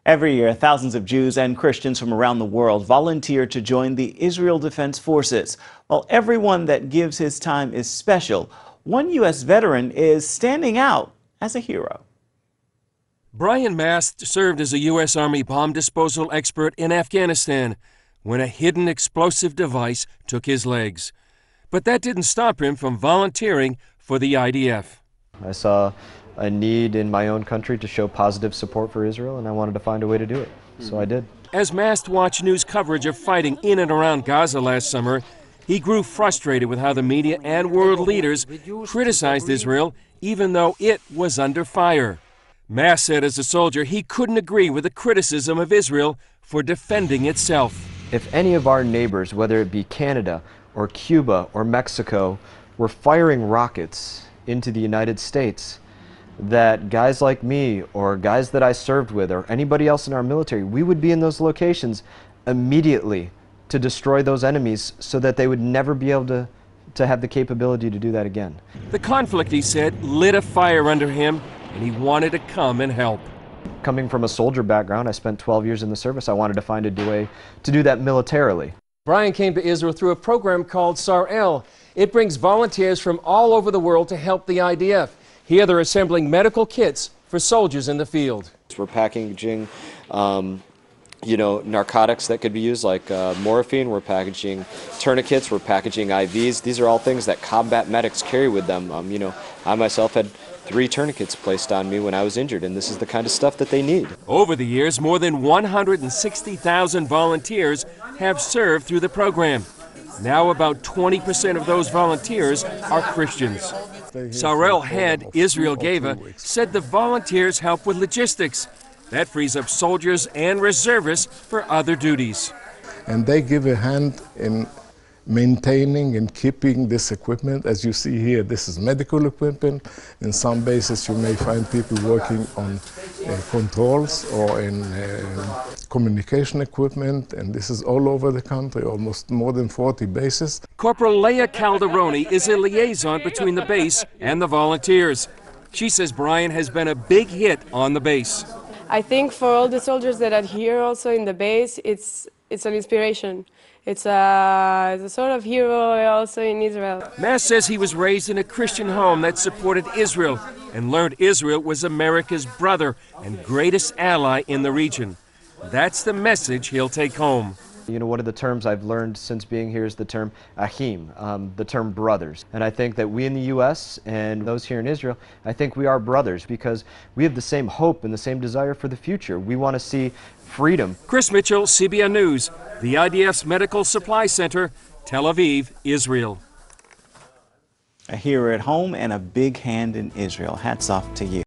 Every year, thousands of Jews and Christians from around the world volunteer to join the Israel Defense Forces. While everyone that gives his time is special, one U.S. veteran is standing out as a hero. Brian Mast served as a U.S. Army bomb disposal expert in Afghanistan when a hidden explosive device took his legs. But that didn't stop him from volunteering for the IDF. I saw a need in my own country to show positive support for Israel, and I wanted to find a way to do it, so I did. As Mast watched news coverage of fighting in and around Gaza last summer, he grew frustrated with how the media and world leaders criticized Israel, even though it was under fire. Mast said as a soldier he couldn't agree with the criticism of Israel for defending itself. If any of our neighbors, whether it be Canada or Cuba or Mexico, were firing rockets into the United States, that guys like me or guys that I served with or anybody else in our military, we would be in those locations immediately to destroy those enemies so that they would never be able to have the capability to do that again. The conflict, he said, lit a fire under him, and he wanted to come and help. Coming from a soldier background, I spent 12 years in the service. I wanted to find a way to do that militarily. Brian came to Israel through a program called Sar-El. It brings volunteers from all over the world to help the IDF. Here they're assembling medical kits for soldiers in the field. We're packaging, narcotics that could be used like morphine. We're packaging tourniquets. We're packaging IVs. These are all things that combat medics carry with them. I myself had 3 tourniquets placed on me when I was injured, and this is the kind of stuff that they need. Over the years, more than 160,000 volunteers have served through the program. Now about 20% of those volunteers are Christians. Sar-El head Israel Geva said the volunteers help with logistics. That frees up soldiers and reservists for other duties. And they give a hand in maintaining and keeping this equipment. As you see here, this is medical equipment. In some bases you may find people working on controls or in communication equipment, and this is all over the country, almost more than 40 bases. Corporal Leah Calderoni is a liaison between the base and the volunteers. She says Brian has been a big hit on the base. I think for all the soldiers that are here also in the base, it's an inspiration. It's a sort of hero also in Israel. Mast says he was raised in a Christian home that supported Israel and learned Israel was America's brother and greatest ally in the region. That's the message he'll take home. One of the terms I've learned since being here is the term Ajim, the term brothers. And I think that we in the U.S. and those here in Israel, I think we are brothers because we have the same hope and the same desire for the future. We want to see freedom. Chris Mitchell, CBN News, the IDF's Medical Supply Center, Tel Aviv, Israel. A hero at home and a big hand in Israel. Hats off to you.